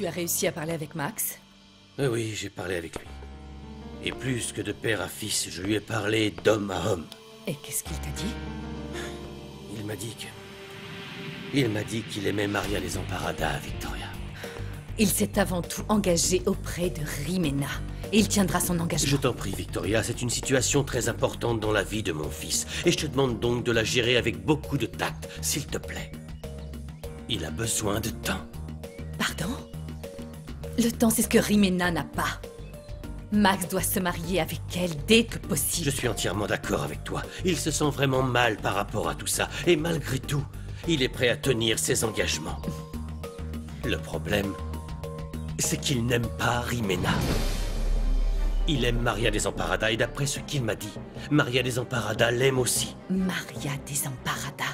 Tu as réussi à parler avec Max? Oui, j'ai parlé avec lui. Et plus que de père à fils, je lui ai parlé d'homme à homme. Et qu'est-ce qu'il t'a dit? Il m'a dit que... Il m'a dit qu'il aimait Maria Desamparada à Victoria. Il s'est avant tout engagé auprès de Rimena. Et il tiendra son engagement. Je t'en prie, Victoria, c'est une situation très importante dans la vie de mon fils. Et je te demande donc de la gérer avec beaucoup de tact, s'il te plaît. Il a besoin de temps. Pardon? Le temps, c'est ce que Rimena n'a pas. Max doit se marier avec elle dès que possible. Je suis entièrement d'accord avec toi. Il se sent vraiment mal par rapport à tout ça. Et malgré tout, il est prêt à tenir ses engagements. Le problème, c'est qu'il n'aime pas Rimena. Il aime Maria Desamparada et d'après ce qu'il m'a dit, Maria Desamparada l'aime aussi. Maria Desamparada.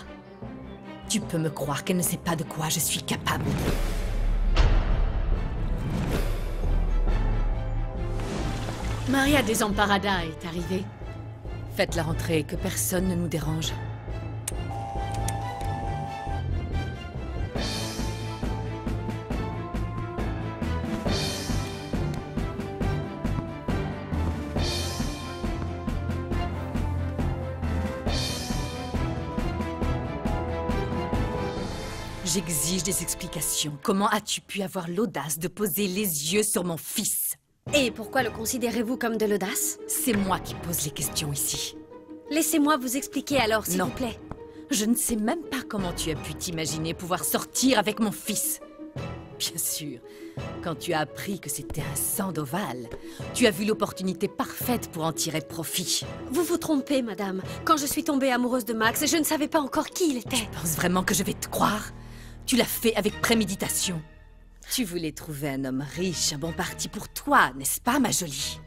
Tu peux me croire qu'elle ne sait pas de quoi je suis capable. Maria Desamparada est arrivée. Faites-la rentrer, que personne ne nous dérange. J'exige des explications. Comment as-tu pu avoir l'audace de poser les yeux sur mon fils? Et pourquoi le considérez-vous comme de l'audace? C'est moi qui pose les questions ici. Laissez-moi vous expliquer alors, s'il vous plaît. Je ne sais même pas comment tu as pu t'imaginer pouvoir sortir avec mon fils. Bien sûr, quand tu as appris que c'était un Sandoval, tu as vu l'opportunité parfaite pour en tirer profit. Vous vous trompez, madame. Quand je suis tombée amoureuse de Max, je ne savais pas encore qui il était. Tu penses vraiment que je vais te croire? Tu l'as fait avec préméditation. Tu voulais trouver un homme riche, un bon parti pour toi, n'est-ce pas, ma jolie?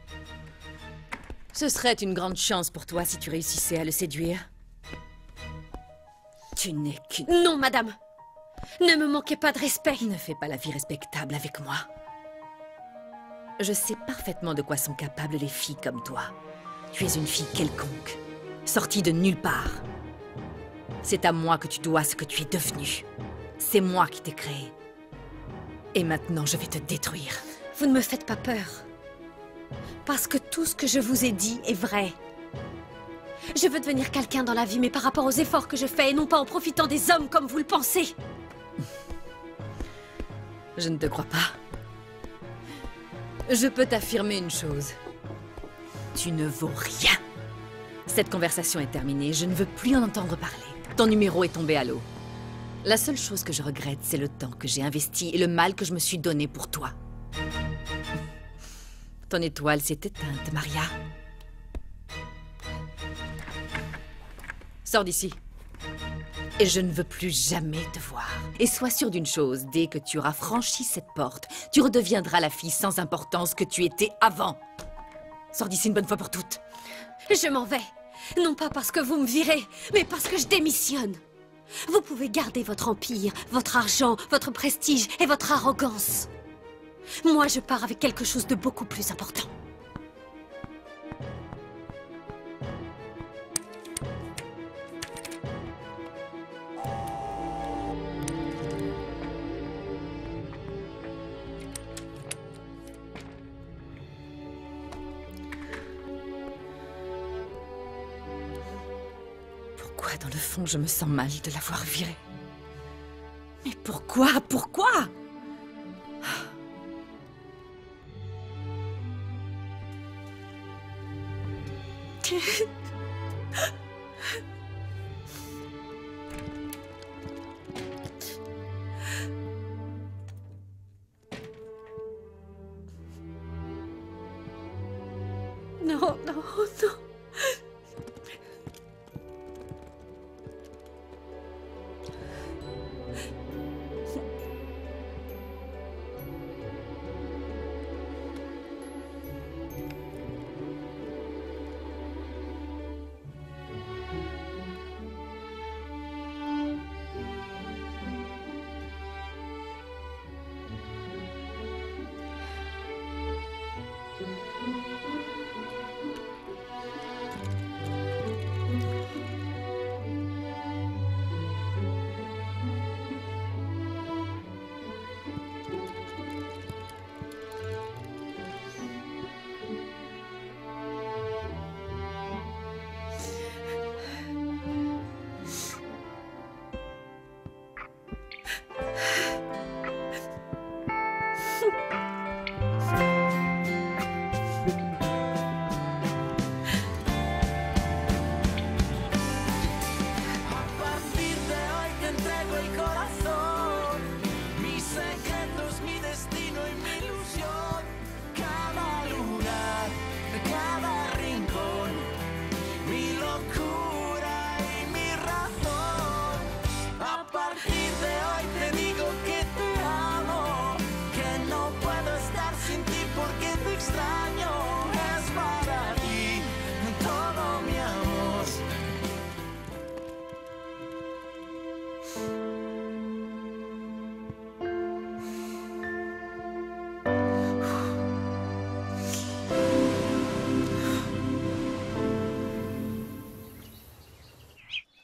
Ce serait une grande chance pour toi si tu réussissais à le séduire. Tu n'es qu'une... Non, madame! Ne me manquez pas de respect! Ne fais pas la vie respectable avec moi. Je sais parfaitement de quoi sont capables les filles comme toi. Tu es une fille quelconque, sortie de nulle part. C'est à moi que tu dois ce que tu es devenue. C'est moi qui t'ai créé. Et maintenant, je vais te détruire. Vous ne me faites pas peur. Parce que tout ce que je vous ai dit est vrai. Je veux devenir quelqu'un dans la vie, mais par rapport aux efforts que je fais, et non pas en profitant des hommes comme vous le pensez. Je ne te crois pas. Je peux t'affirmer une chose. Tu ne vaux rien. Cette conversation est terminée, je ne veux plus en entendre parler. Ton numéro est tombé à l'eau. La seule chose que je regrette, c'est le temps que j'ai investi et le mal que je me suis donné pour toi. Ton étoile s'est éteinte, Maria. Sors d'ici. Et je ne veux plus jamais te voir. Et sois sûr d'une chose, dès que tu auras franchi cette porte, tu redeviendras la fille sans importance que tu étais avant. Sors d'ici une bonne fois pour toutes. Je m'en vais. Non pas parce que vous me virez, mais parce que je démissionne. Vous pouvez garder votre empire, votre argent, votre prestige et votre arrogance. Moi, je pars avec quelque chose de beaucoup plus important. Pourquoi, dans le fond, je me sens mal de l'avoir viré? Mais pourquoi? Pourquoi? Non, non, non.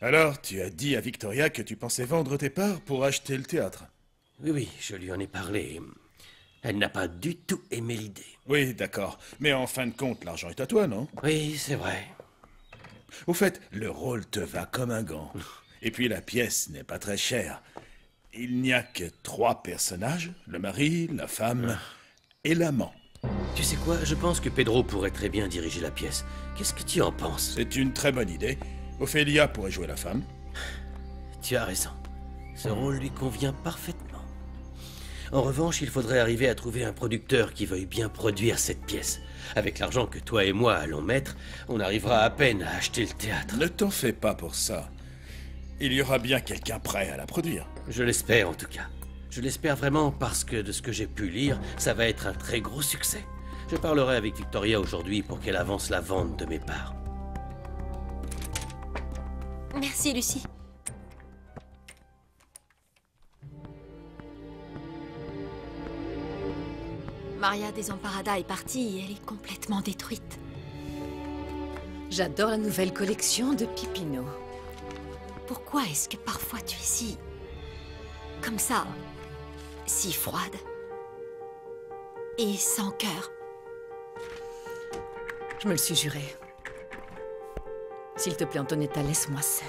Alors, tu as dit à Victoria que tu pensais vendre tes parts pour acheter le théâtre? Oui, je lui en ai parlé. Elle n'a pas du tout aimé l'idée. Oui, d'accord. Mais en fin de compte, l'argent est à toi, non? Oui, c'est vrai. Au fait, le rôle te va comme un gant. Et puis la pièce n'est pas très chère. Il n'y a que 3 personnages, le mari, la femme et l'amant. Tu sais quoi, je pense que Pedro pourrait très bien diriger la pièce. Qu'est-ce que tu en penses? C'est une très bonne idée. Ophélia pourrait jouer la femme. Tu as raison. Ce rôle lui convient parfaitement. En revanche, il faudrait arriver à trouver un producteur qui veuille bien produire cette pièce. Avec l'argent que toi et moi allons mettre, on arrivera à peine à acheter le théâtre. Ne t'en fais pas pour ça. Il y aura bien quelqu'un prêt à la produire. Je l'espère en tout cas. Je l'espère vraiment parce que de ce que j'ai pu lire, ça va être un très gros succès. Je parlerai avec Victoria aujourd'hui pour qu'elle avance la vente de mes parts. Merci, Lucie. Maria Desamparada est partie et elle est complètement détruite. J'adore la nouvelle collection de Pipino. Pourquoi est-ce que parfois tu es si... comme ça, si froide et sans cœur? Je me le suis juré. S'il te plaît, Antonietta, laisse-moi seule.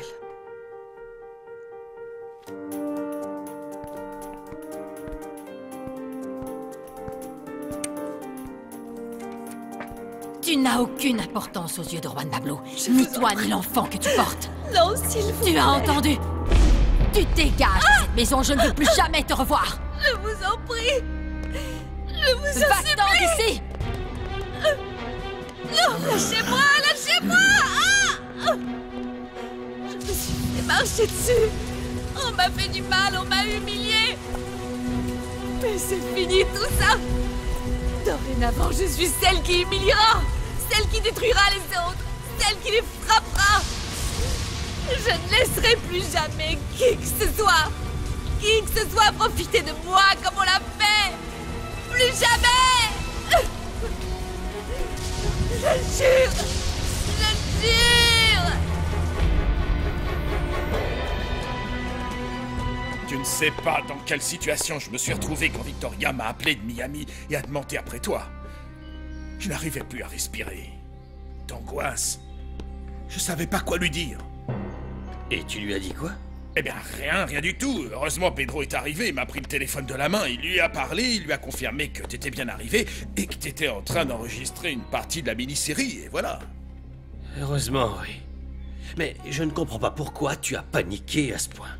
Tu n'as aucune importance aux yeux de Juan Pablo. Ni toi, ni l'enfant que tu portes. Non, s'il vous plaît. Tu as entendu? Tu dégages de cette maison, je ne veux plus jamais te revoir. Je vous en prie. Je vous en supplie. Va-t'en d'ici. Non, lâchez-moi, lâchez-moi. Je me suis fait marcher dessus. On m'a fait du mal, on m'a humilié. Mais c'est fini tout ça. Dorénavant, je suis celle qui humiliera, celle qui détruira les autres, celle qui les frappera. Je ne laisserai plus jamais qui que ce soit profiter de moi comme on l'a fait. Plus jamais. Je jure. Je jure. Tu ne sais pas dans quelle situation je me suis retrouvé quand Victoria m'a appelé de Miami et a demandé après toi. Je n'arrivais plus à respirer. D'angoisse. Je savais pas quoi lui dire. Et tu lui as dit quoi? Eh bien, rien du tout. Heureusement, Pedro est arrivé, il m'a pris le téléphone de la main, il lui a parlé, il lui a confirmé que t'étais bien arrivé et que t'étais en train d'enregistrer une partie de la mini-série, et voilà. Heureusement, oui. Mais je ne comprends pas pourquoi tu as paniqué à ce point.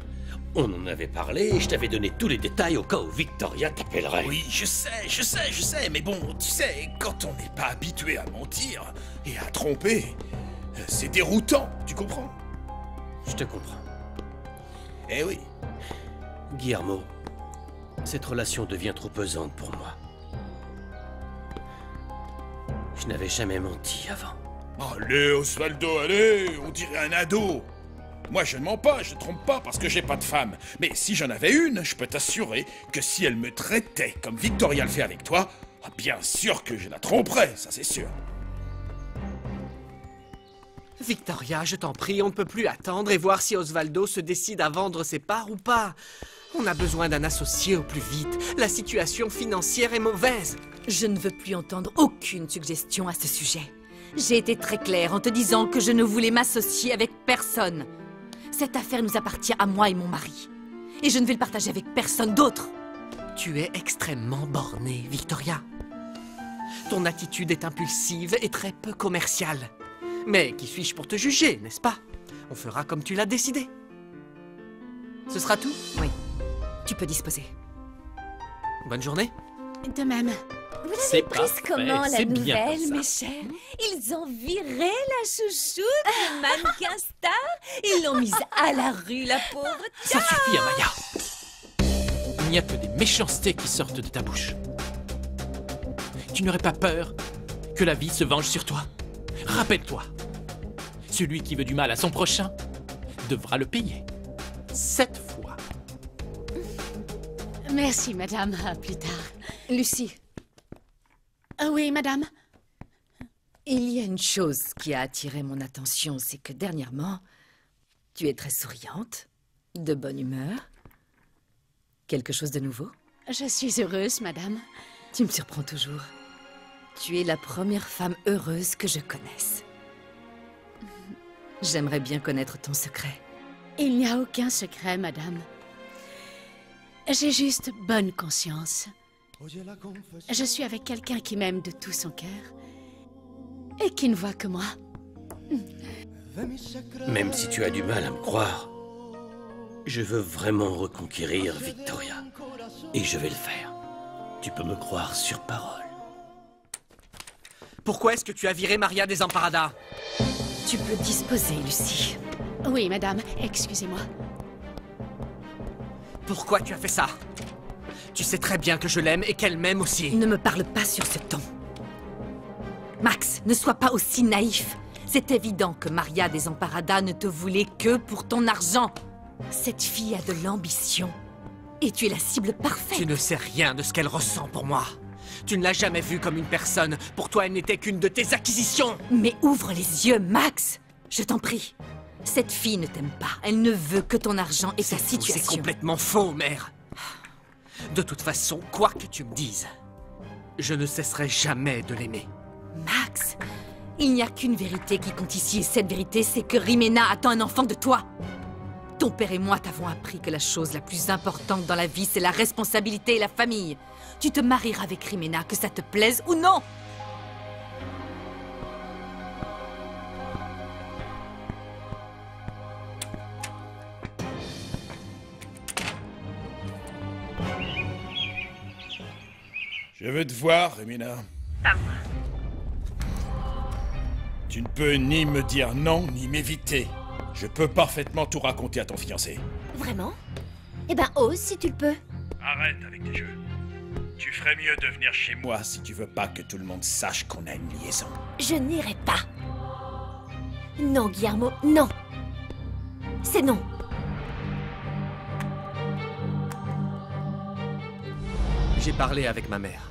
On en avait parlé et je t'avais donné tous les détails au cas où Victoria t'appellerait. Oui, je sais, mais bon, tu sais, quand on n'est pas habitué à mentir et à tromper, c'est déroutant, tu comprends? Je te comprends. Eh oui. Guillermo, cette relation devient trop pesante pour moi. Je n'avais jamais menti avant. Allez, Osvaldo, allez, on dirait un ado. Moi, je ne mens pas, je ne trompe pas parce que j'ai pas de femme. Mais si j'en avais une, je peux t'assurer que si elle me traitait comme Victoria le fait avec toi, bien sûr que je la tromperais, ça c'est sûr. Victoria, je t'en prie, on ne peut plus attendre et voir si Osvaldo se décide à vendre ses parts ou pas. On a besoin d'un associé au plus vite. La situation financière est mauvaise. Je ne veux plus entendre aucune suggestion à ce sujet. J'ai été très claire en te disant que je ne voulais m'associer avec personne. Cette affaire nous appartient à moi et mon mari. Et je ne vais le partager avec personne d'autre. Tu es extrêmement bornée, Victoria. Ton attitude est impulsive et très peu commerciale. Mais qui suis-je pour te juger, n'est-ce pas? On fera comme tu l'as décidé. Ce sera tout? Oui. Tu peux disposer. Bonne journée. De même. Vous C'est l'avez prise parfait, comment, la c'est bien nouvelle, comme ça. mes chers? Ils ont viré la chouchoute, le mannequin star. Ils l'ont mise à la rue, la pauvre. Ça suffit, Amaya. Il n'y a que des méchancetés qui sortent de ta bouche. Tu n'aurais pas peur que la vie se venge sur toi? Rappelle-toi, celui qui veut du mal à son prochain devra le payer 7 fois. Merci, madame. À plus tard. Lucie, Oui, madame. il y a une chose qui a attiré mon attention, c'est que dernièrement, tu es très souriante, de bonne humeur. Quelque chose de nouveau? Je suis heureuse, madame. Tu me surprends toujours. Tu es la première femme heureuse que je connaisse. J'aimerais bien connaître ton secret. Il n'y a aucun secret, madame. J'ai juste bonne conscience. Je suis avec quelqu'un qui m'aime de tout son cœur et qui ne voit que moi. Même si tu as du mal à me croire, je veux vraiment reconquérir Victoria. Et je vais le faire. Tu peux me croire sur parole. Pourquoi est-ce que tu as viré Maria Desamparada? Tu peux disposer, Lucie. Oui, madame. Excusez-moi. Pourquoi tu as fait ça? Tu sais très bien que je l'aime et qu'elle m'aime aussi. Ne me parle pas sur ce ton. Max, ne sois pas aussi naïf. C'est évident que Maria Desamparada ne te voulait que pour ton argent. Cette fille a de l'ambition. Et tu es la cible parfaite. Tu ne sais rien de ce qu'elle ressent pour moi. Tu ne l'as jamais vue comme une personne. Pour toi, elle n'était qu'une de tes acquisitions. Mais ouvre les yeux, Max. Je t'en prie. Cette fille ne t'aime pas. Elle ne veut que ton argent et ta C'est situation. complètement faux, mère. De toute façon, quoi que tu me dises, je ne cesserai jamais de l'aimer. Max, il n'y a qu'une vérité qui compte ici. Et cette vérité, c'est que Rimena attend un enfant de toi. Ton père et moi t'avons appris que la chose la plus importante dans la vie, c'est la responsabilité et la famille. Tu te marieras avec Rimena, que ça te plaise ou non. Je veux te voir, Rimena. Tu ne peux ni me dire non, ni m'éviter. Je peux parfaitement tout raconter à ton fiancé. Vraiment? Eh ben, ose si tu le peux. Arrête avec tes jeux. Tu ferais mieux de venir chez moi si tu veux pas que tout le monde sache qu'on a une liaison. Je n'irai pas. Non, Guillermo, non. C'est non. J'ai parlé avec ma mère.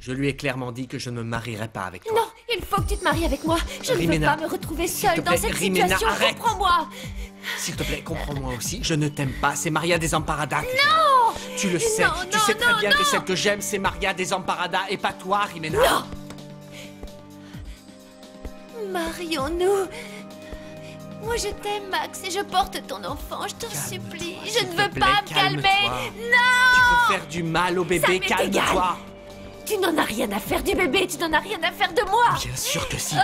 Je lui ai clairement dit que je ne me marierais pas avec toi. Non, il faut que tu te maries avec moi. Je Rimena, ne veux pas me retrouver s'il seule te dans plaît, cette Rimena, situation. arrête. Comprends-moi. S'il te plaît, comprends-moi aussi. Je ne t'aime pas. C'est Maria Desamparada. Non! Tu le sais. Non, Tu non, sais très non, bien non. que celle que j'aime, c'est Maria Desamparada et pas toi, Rimena. Non! Marions-nous. Moi, je t'aime, Max, et je porte ton enfant. Je t'en supplie. Je s'il ne te veux plaît, pas me calme-toi. calmer. Tu Non! peux faire du mal au Ça bébé. m'est Calme-toi. Tu n'en as rien à faire du bébé. Tu n'en as rien à faire de moi. Bien sûr que si.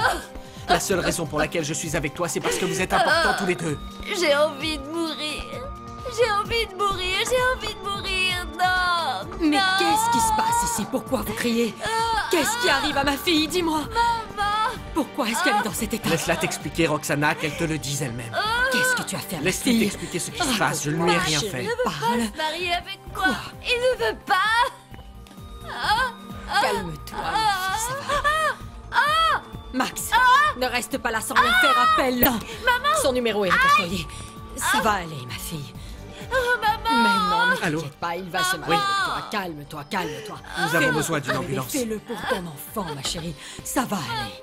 La seule raison pour laquelle je suis avec toi, c'est parce que vous êtes importants tous les deux. J'ai envie de mourir. J'ai envie de mourir. J'ai envie de mourir. Non! Mais non. qu'est-ce qui se passe ici? Pourquoi vous criez? Qu'est-ce qui arrive à ma fille? Dis-moi. Maman! Pourquoi est-ce qu'elle est dans cet état? Laisse-la t'expliquer, Roxana, qu'elle te le dise elle-même. Qu'est-ce que tu as fait à ma Laisse-lui fille? t'expliquer ce qui se passe. Je ne lui ai rien fait. Parle. Se marier avec moi. Il ne veut pas. Calme-toi, ma fille, ça va. Max, ne reste pas là sans rien faire. Appelle-le. Son numéro est répertorié. Ça va aller, ma fille. Mais non, ne Allô? t'inquiète pas, il va se marier avec toi. Calme-toi, calme-toi. Nous avons Fais-le besoin pour d'une elle et ambulance. Fais-le pour ton enfant, ma chérie. Ça va aller.